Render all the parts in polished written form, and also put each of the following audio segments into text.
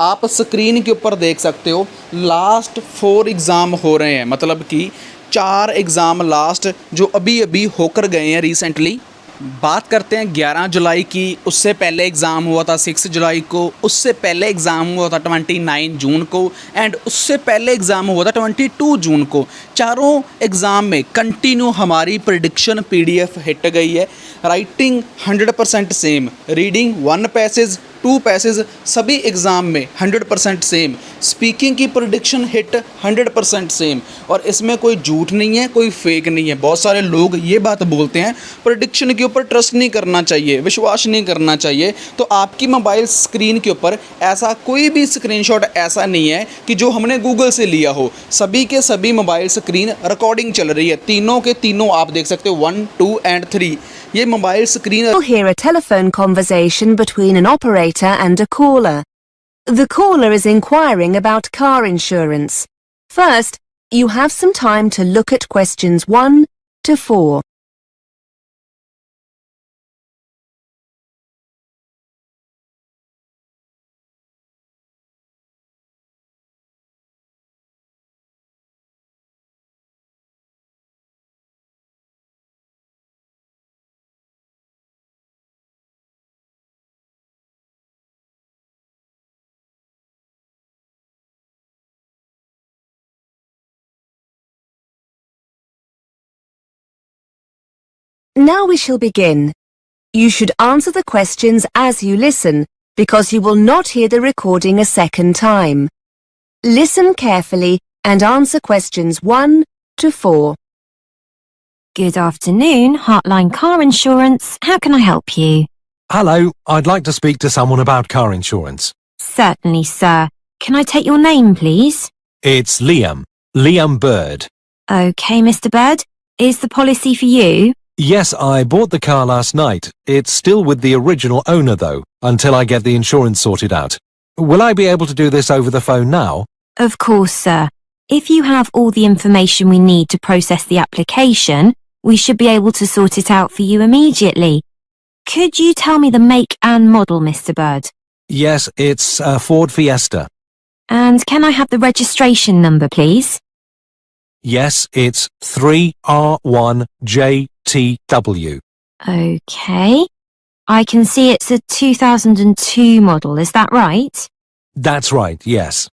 आप स्क्रीन के ऊपर देख सकते हो लास्ट 4 एग्ज़ाम हो रहे हैं, मतलब कि 4 एग्ज़ाम लास्ट जो अभी अभी होकर गए हैं रिसेंटली। बात करते हैं 11 जुलाई की, उससे पहले एग्ज़ाम हुआ था 6 जुलाई को, उससे पहले एग्ज़ाम हुआ था 29 जून को, एंड उससे पहले एग्ज़ाम हुआ था 22 जून को। चारों एग्ज़ाम में कंटिन्यू हमारी प्रेडिक्शन PDF हिट गई है। Writing 100% same, reading 1 passage 2 passage सभी एग्ज़ाम में 100% सेम, स्पीकिंग की प्रेडिक्शन हिट 100% सेम, और इसमें कोई झूठ नहीं है, कोई फेक नहीं है। बहुत सारे लोग ये बात बोलते हैं प्रेडिक्शन के ऊपर ट्रस्ट नहीं करना चाहिए, विश्वास नहीं करना चाहिए। तो आपकी मोबाइल स्क्रीन के ऊपर ऐसा कोई भी स्क्रीनशॉट ऐसा नहीं है कि जो हमने गूगल से लिया हो। सभी के सभी मोबाइल स्क्रीन रिकॉर्डिंग चल रही है, तीनों के तीनों आप देख सकते हो 1, 2 एंड 3। ये mobile screen. You'll hear a telephone conversation between an operator and a caller. The caller is inquiring about car insurance. First, you have some time to look at questions 1 to 4. Now we shall begin. You should answer the questions as you listen, because you will not hear the recording a second time. Listen carefully and answer questions 1 to 4. Good afternoon, Heartline Car Insurance. How can I help you? Hello, I'd like to speak to someone about car insurance. Certainly, sir. Can I take your name, please? It's Liam Bird. Okay, Mr. Bird. Is the policy for you? Yes, I bought the car last night. It's still with the original owner though, until I get the insurance sorted out. Will I be able to do this over the phone now? Of course, sir. If you have all the information we need to process the application, we should be able to sort it out for you immediately. Could you tell me the make and model, Mr. Bird? Yes, it's a Ford Fiesta. And can I have the registration number, please? Yes, it's 3R1JTW. Okay. I can see it's a 2002 model, is that right? That's right, yes.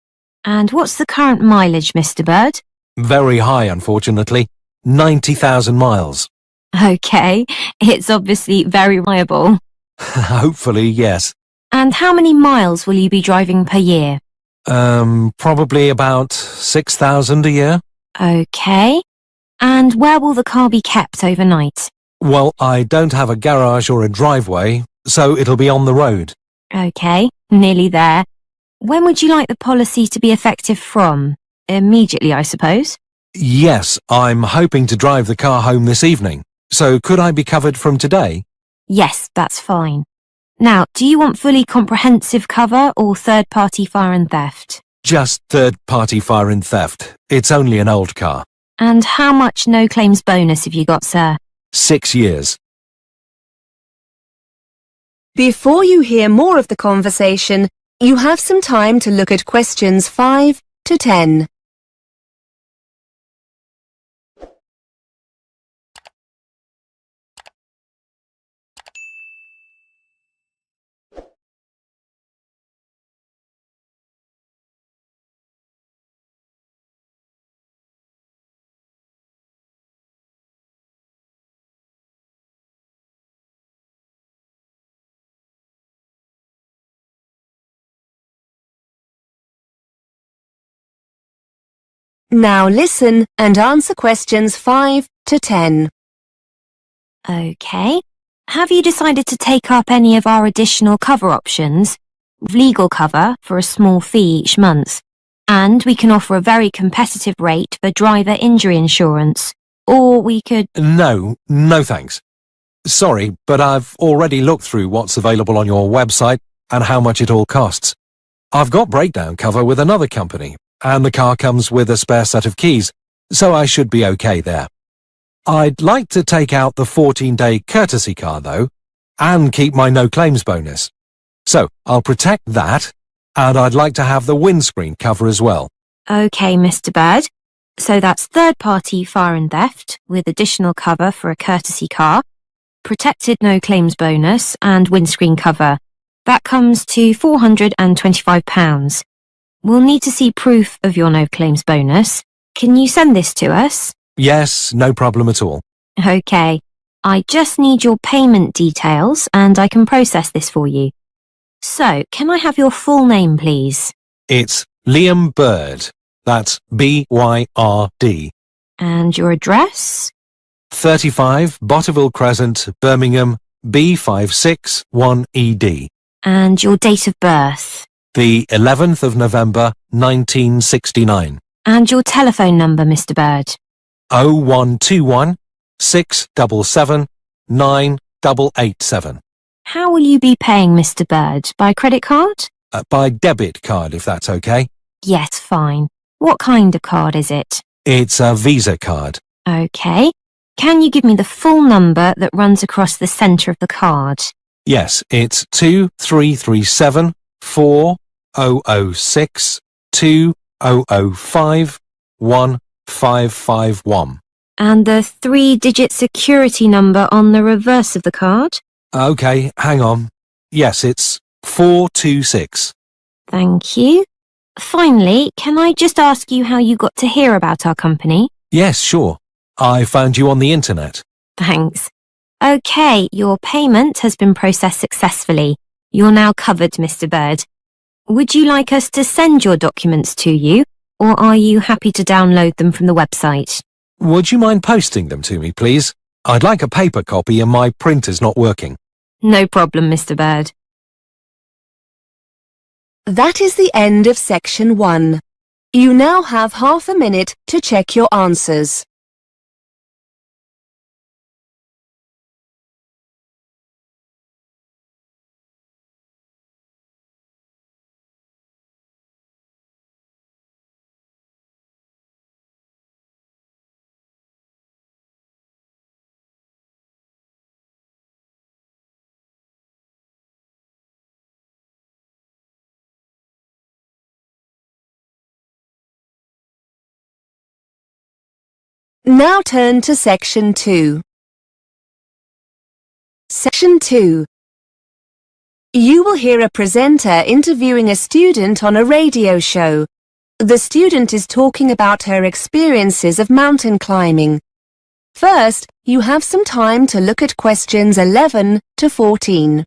And what's the current mileage, Mr. Bird? Very high, unfortunately. 90,000 miles. Okay, it's obviously very reliable. Hopefully, yes. And how many miles will you be driving per year? Probably about 6,000 a year. Okay. And where will the car be kept overnight? Well, I don't have a garage or a driveway, so it'll be on the road. Okay, nearly there. When would you like the policy to be effective from? Immediately, I suppose? Yes, I'm hoping to drive the car home this evening. So could I be covered from today? Yes, that's fine. Now, do you want fully comprehensive cover or third-party fire and theft? Just third-party fire and theft. It's only an old car. And how much no-claims bonus have you got, sir? 6 years. Before you hear more of the conversation, you have some time to look at questions 5 to 10. Now listen and answer questions 5 to 10. Okay. Have you decided to take up any of our additional cover options? Legal cover for a small fee each month. And we can offer a very competitive rate for driver injury insurance. Or we could... No thanks. Sorry, but I've already looked through what's available on your website and how much it all costs. I've got breakdown cover with another company, and the car comes with a spare set of keys, so I should be okay there. I'd like to take out the 14-day courtesy car, though, and keep my no-claims bonus. So, I'll protect that, and I'd like to have the windscreen cover as well. OK, Mr. Bird. So that's third-party fire and theft with additional cover for a courtesy car, protected no claims bonus and windscreen cover. That comes to £425. We'll need to see proof of your no claims bonus. Can you send this to us? Yes, no problem at all. OK. I just need your payment details and I can process this for you. So, can I have your full name, please? It's Liam Bird. That's B-Y-R-D. And your address? 35 Botterville Crescent, Birmingham, B561ED. And your date of birth? The 11th of November, 1969. And your telephone number, Mr. Bird? 0121 677 9887. How will you be paying, Mr. Bird? By credit card? By debit card, if that's okay. Yes, fine. What kind of card is it? It's a Visa card. OK. Can you give me the full number that runs across the centre of the card? Yes, it's 2337 4006 2005 1551. And the 3-digit security number on the reverse of the card? Okay, hang on. Yes, it's 426. Thank you. Finally, can I just ask you how you got to hear about our company? Yes, sure. I found you on the internet. Thanks. OK, your payment has been processed successfully. You're now covered, Mr. Bird. Would you like us to send your documents to you, or are you happy to download them from the website? Would you mind posting them to me, please? I'd like a paper copy and my printer's not working. No problem, Mr. Bird. That is the end of section 1. You now have half a minute to check your answers. Now turn to section 2. Section 2. You will hear a presenter interviewing a student on a radio show. The student is talking about her experiences of mountain climbing. First, you have some time to look at questions 11 to 14.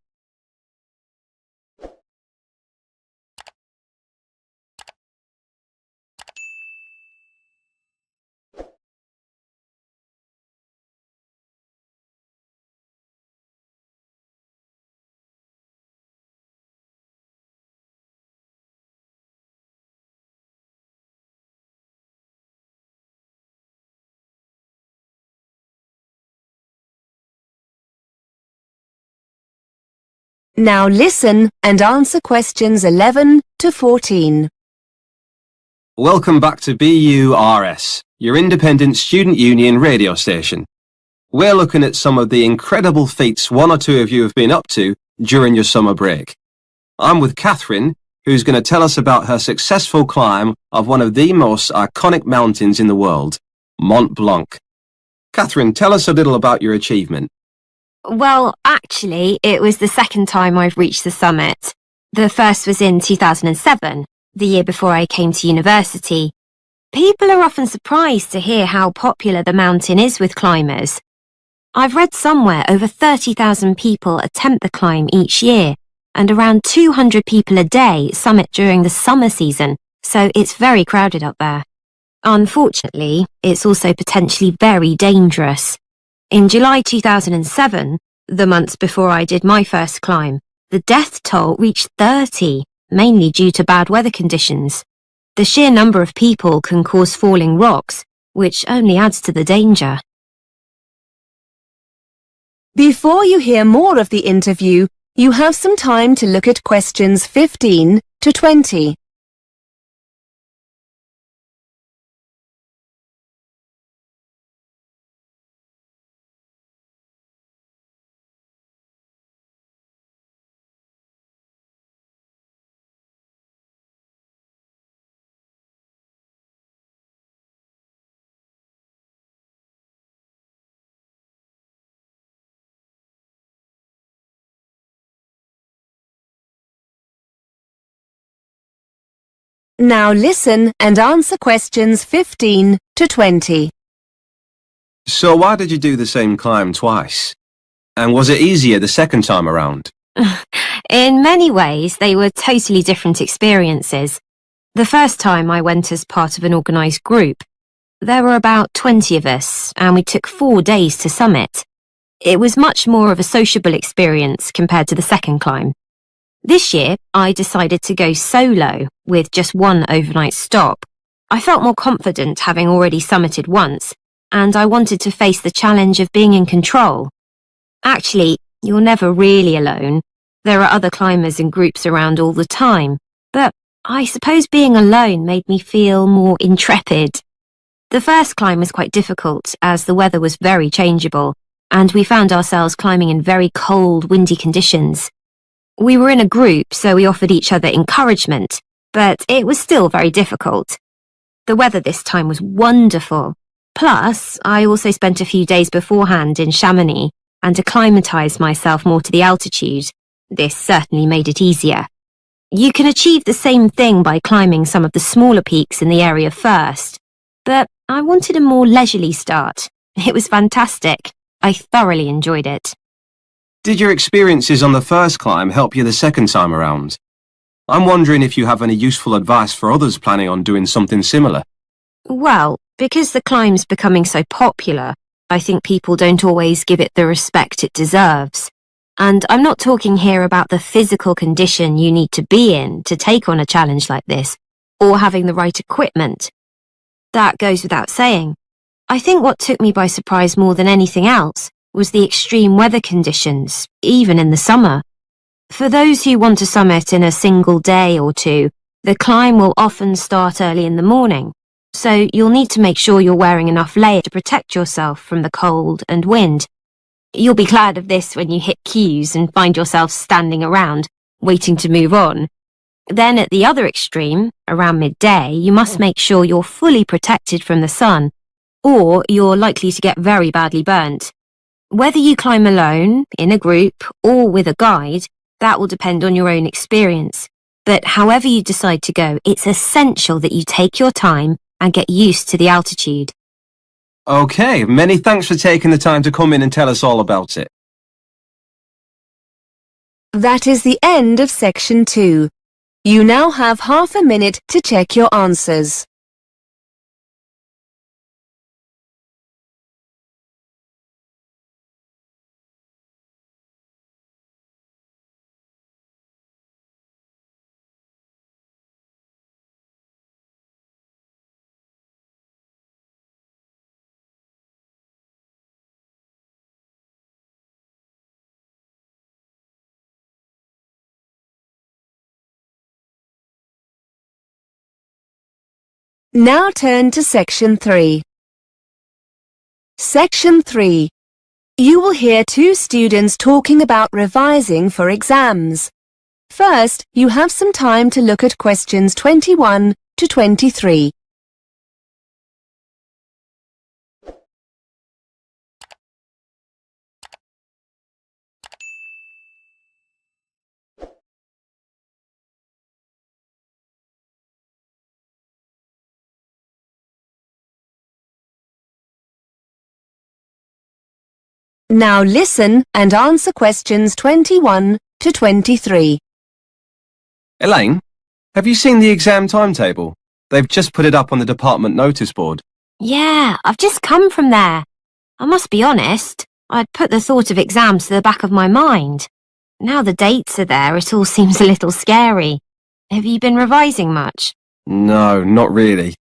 Now listen and answer questions 11 to 14. Welcome back to BURS, your independent student union radio station. We're looking at some of the incredible feats one or two of you have been up to during your summer break. I'm with Catherine, who's going to tell us about her successful climb of one of the most iconic mountains in the world, Mont Blanc. Catherine, tell us a little about your achievement. Well, actually, it was the second time I've reached the summit. The first was in 2007, the year before I came to university. People are often surprised to hear how popular the mountain is with climbers. I've read somewhere over 30,000 people attempt the climb each year, and around 200 people a day summit during the summer season, so it's very crowded up there. Unfortunately, it's also potentially very dangerous. In July 2007, the months before I did my first climb, the death toll reached 30, mainly due to bad weather conditions. The sheer number of people can cause falling rocks, which only adds to the danger. Before you hear more of the interview, you have some time to look at questions 15 to 20. Now listen and answer questions 15 to 20. So why did you do the same climb twice? And was it easier the second time around? In many ways, they were totally different experiences. The first time I went as part of an organised group. There were about 20 of us, and we took 4 days to summit. It was much more of a sociable experience compared to the second climb. This year, I decided to go solo with just one overnight stop. I felt more confident having already summited once, and I wanted to face the challenge of being in control. Actually, you're never really alone. There are other climbers and groups around all the time, but I suppose being alone made me feel more intrepid. The first climb was quite difficult as the weather was very changeable, and we found ourselves climbing in very cold, windy conditions. We were in a group, so we offered each other encouragement, but it was still very difficult. The weather this time was wonderful. Plus, I also spent a few days beforehand in Chamonix and acclimatized myself more to the altitude. This certainly made it easier. You can achieve the same thing by climbing some of the smaller peaks in the area first, but I wanted a more leisurely start. It was fantastic. I thoroughly enjoyed it. Did your experiences on the first climb help you the second time around? I'm wondering if you have any useful advice for others planning on doing something similar. Well, because the climb's becoming so popular, I think people don't always give it the respect it deserves. And I'm not talking here about the physical condition you need to be in to take on a challenge like this, or having the right equipment. That goes without saying. I think what took me by surprise more than anything else was the extreme weather conditions, even in the summer. For those who want to summit in a single day or two, the climb will often start early in the morning, so you'll need to make sure you're wearing enough layer to protect yourself from the cold and wind. You'll be glad of this when you hit queues and find yourself standing around, waiting to move on. Then at the other extreme, around midday, you must make sure you're fully protected from the sun, or you're likely to get very badly burnt. Whether you climb alone, in a group, or with a guide, that will depend on your own experience. But however you decide to go, it's essential that you take your time and get used to the altitude. Okay, many thanks for taking the time to come in and tell us all about it. That is the end of section 2. You now have half a minute to check your answers. Now turn to section 3. Section 3. You will hear 2 students talking about revising for exams. First, you have some time to look at questions 21 to 23. Now listen and answer questions 21 to 23. Elaine, have you seen the exam timetable? They've just put it up on the department notice board. Yeah, I've just come from there. I must be honest, I'd put the thought of exams to the back of my mind. Now the dates are there, it all seems a little scary. Have you been revising much? No, not really.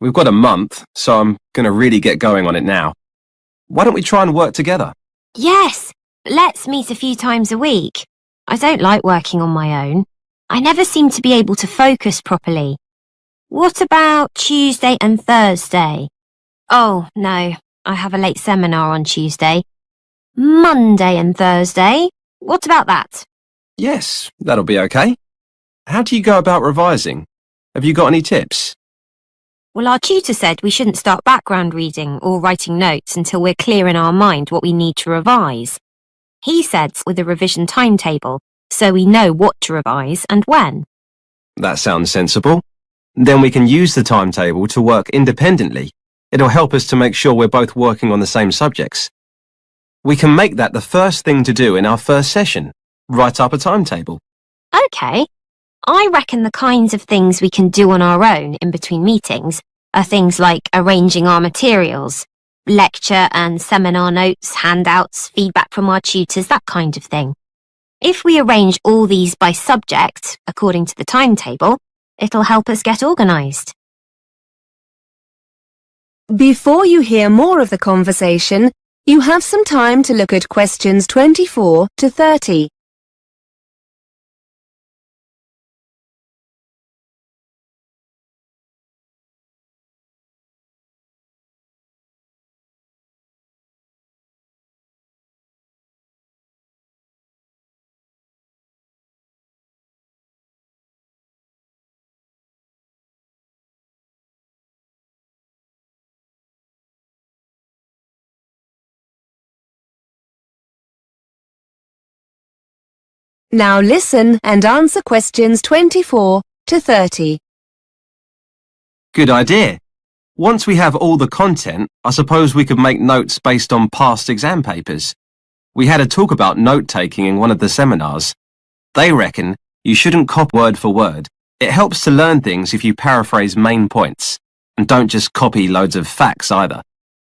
We've got a month, so I'm going to really get going on it now. Why don't we try and work together? Yes, let's meet a few times a week. I don't like working on my own. I never seem to be able to focus properly. What about Tuesday and Thursday? Oh, no, I have a late seminar on Tuesday. Monday and Thursday? What about that? Yes, that'll be okay. How do you go about revising? Have you got any tips? Well, our tutor said we shouldn't start background reading or writing notes until we're clear in our mind what we need to revise. He said with a revision timetable, so we know what to revise and when. That sounds sensible. Then we can use the timetable to work independently. It'll help us to make sure we're both working on the same subjects. We can make that the first thing to do in our first session. Write up a timetable. Okay. I reckon the kinds of things we can do on our own in between meetings are things like arranging our materials, lecture and seminar notes, handouts, feedback from our tutors, that kind of thing. If we arrange all these by subject, according to the timetable, it'll help us get organised. Before you hear more of the conversation, you have some time to look at questions 24 to 30. Now listen and answer questions 24 to 30. Good idea. Once we have all the content, I suppose we could make notes based on past exam papers. We had a talk about note-taking in one of the seminars. They reckon you shouldn't copy word for word. It helps to learn things if you paraphrase main points. And don't just copy loads of facts either.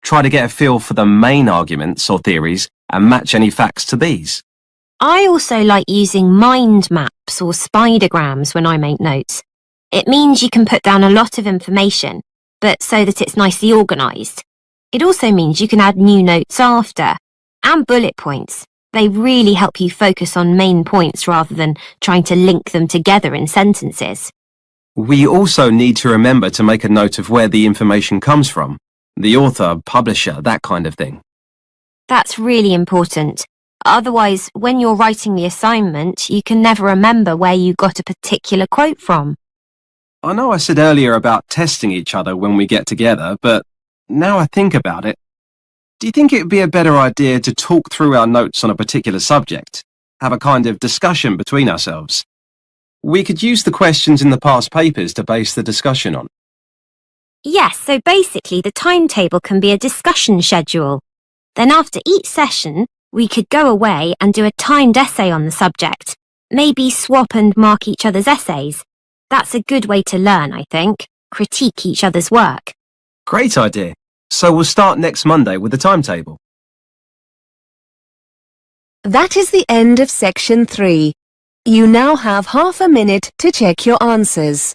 Try to get a feel for the main arguments or theories and match any facts to these. I also like using mind maps or spidergrams when I make notes. It means you can put down a lot of information, but so that it's nicely organised. It also means you can add new notes after. And bullet points. They really help you focus on main points rather than trying to link them together in sentences. We also need to remember to make a note of where the information comes from. The author, publisher, that kind of thing. That's really important. Otherwise, when you're writing the assignment, you can never remember where you got a particular quote from. I know I said earlier about testing each other when we get together, but now I think about it, do you think it would be a better idea to talk through our notes on a particular subject? Have a kind of discussion between ourselves? We could use the questions in the past papers to base the discussion on. Yes, so basically the timetable can be a discussion schedule. Then after each session, we could go away and do a timed essay on the subject. Maybe swap and mark each other's essays. That's a good way to learn, I think. Critique each other's work. Great idea. So we'll start next Monday with the timetable. That is the end of section 3. You now have half a minute to check your answers.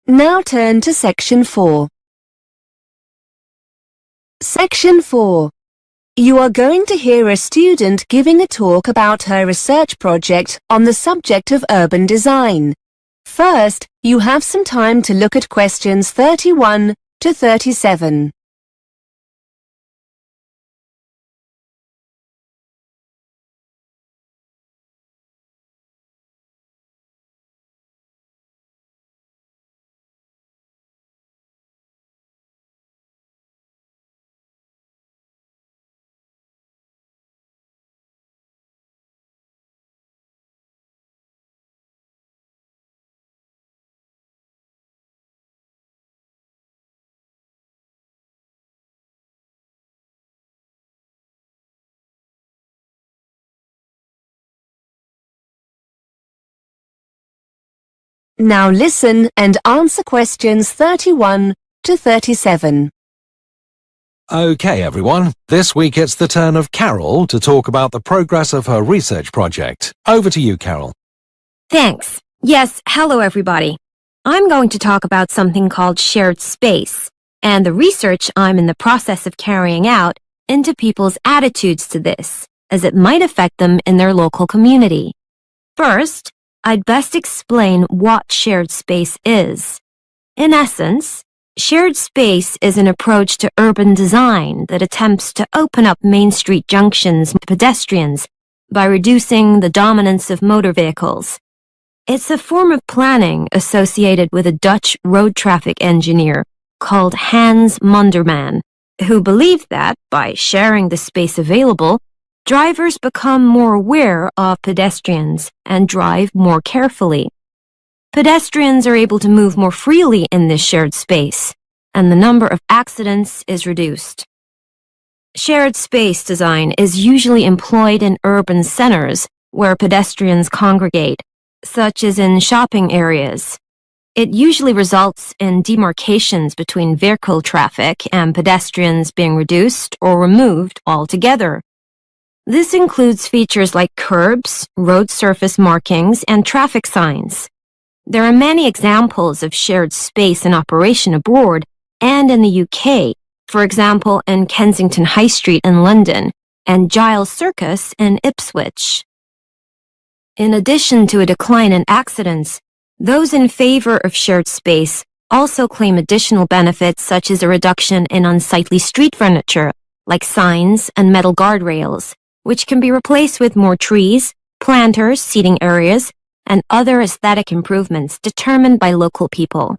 Now turn to section 4. Section 4. You are going to hear a student giving a talk about her research project on the subject of urban design. First, you have some time to look at questions 31 to 37. Now listen and answer questions 31 to 37. Okay, everyone. This week it's the turn of Carol to talk about the progress of her research project. Over to you, Carol. Thanks. Yes, hello everybody. I'm going to talk about something called shared space, and the research I'm in the process of carrying out into people's attitudes to this, as it might affect them in their local community. First, I'd best explain what shared space is. In essence, shared space is an approach to urban design that attempts to open up main street junctions to pedestrians by reducing the dominance of motor vehicles. It's a form of planning associated with a Dutch road traffic engineer called Hans Monderman, who believed that, by sharing the space available, drivers become more aware of pedestrians and drive more carefully. Pedestrians are able to move more freely in this shared space, and the number of accidents is reduced. Shared space design is usually employed in urban centers where pedestrians congregate, such as in shopping areas. It usually results in demarcations between vehicle traffic and pedestrians being reduced or removed altogether. This includes features like curbs, road surface markings, and traffic signs. There are many examples of shared space in operation abroad and in the UK, for example in Kensington High Street in London and Giles Circus in Ipswich. In addition to a decline in accidents, those in favor of shared space also claim additional benefits such as a reduction in unsightly street furniture, like signs and metal guardrails, which can be replaced with more trees, planters, seating areas, and other aesthetic improvements determined by local people.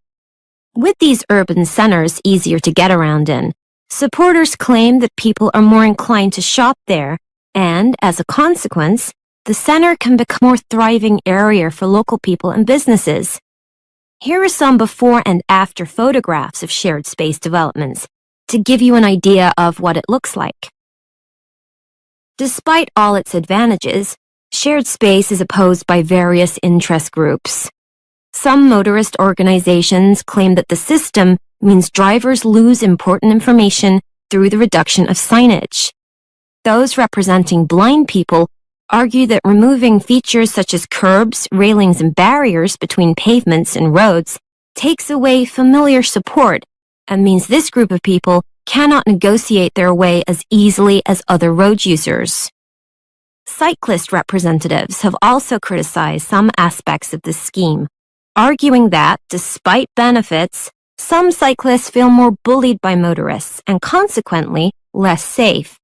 With these urban centers easier to get around in, supporters claim that people are more inclined to shop there, and, as a consequence, the center can become a more thriving area for local people and businesses. Here are some before and after photographs of shared space developments to give you an idea of what it looks like. Despite all its advantages, shared space is opposed by various interest groups. Some motorist organizations claim that the system means drivers lose important information through the reduction of signage. Those representing blind people argue that removing features such as curbs, railings, and barriers between pavements and roads takes away familiar support and means this group of people cannot negotiate their way as easily as other road users. Cyclist representatives have also criticized some aspects of this scheme, arguing that, despite benefits, some cyclists feel more bullied by motorists and consequently less safe.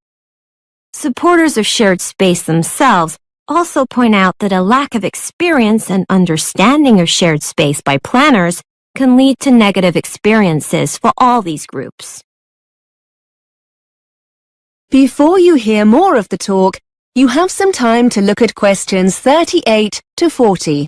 Supporters of shared space themselves also point out that a lack of experience and understanding of shared space by planners can lead to negative experiences for all these groups. Before you hear more of the talk, you have some time to look at questions 38 to 40.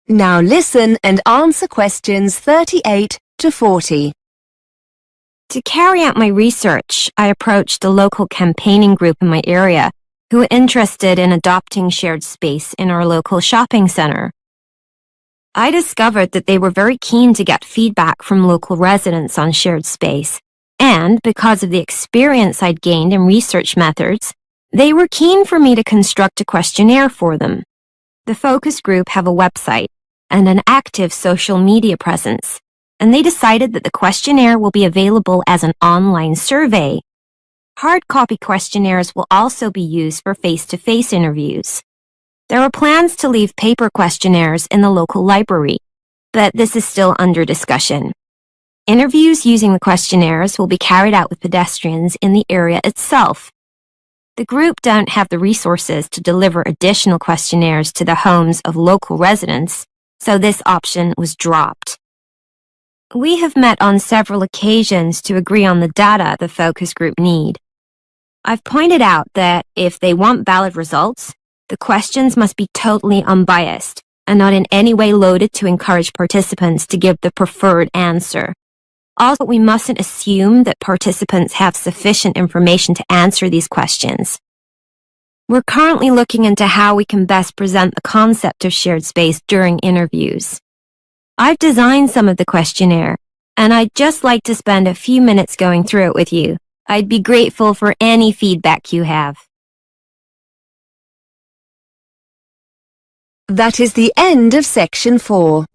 Now listen and answer questions 38 to 40. To carry out my research, I approached a local campaigning group in my area who were interested in adopting shared space in our local shopping center. I discovered that they were very keen to get feedback from local residents on shared space, and because of the experience I'd gained in research methods, they were keen for me to construct a questionnaire for them. The focus group have a website and an active social media presence, and they decided that the questionnaire will be available as an online survey. Hard copy questionnaires will also be used for face-to-face interviews. There are plans to leave paper questionnaires in the local library, but this is still under discussion. Interviews using the questionnaires will be carried out with pedestrians in the area itself. The group don't have the resources to deliver additional questionnaires to the homes of local residents, so this option was dropped. We have met on several occasions to agree on the data the focus group need. I've pointed out that if they want valid results, the questions must be totally unbiased and not in any way loaded to encourage participants to give the preferred answer. Also, we mustn't assume that participants have sufficient information to answer these questions. We're currently looking into how we can best present the concept of shared space during interviews. I've designed some of the questionnaire, and I'd just like to spend a few minutes going through it with you. I'd be grateful for any feedback you have. That is the end of section 4.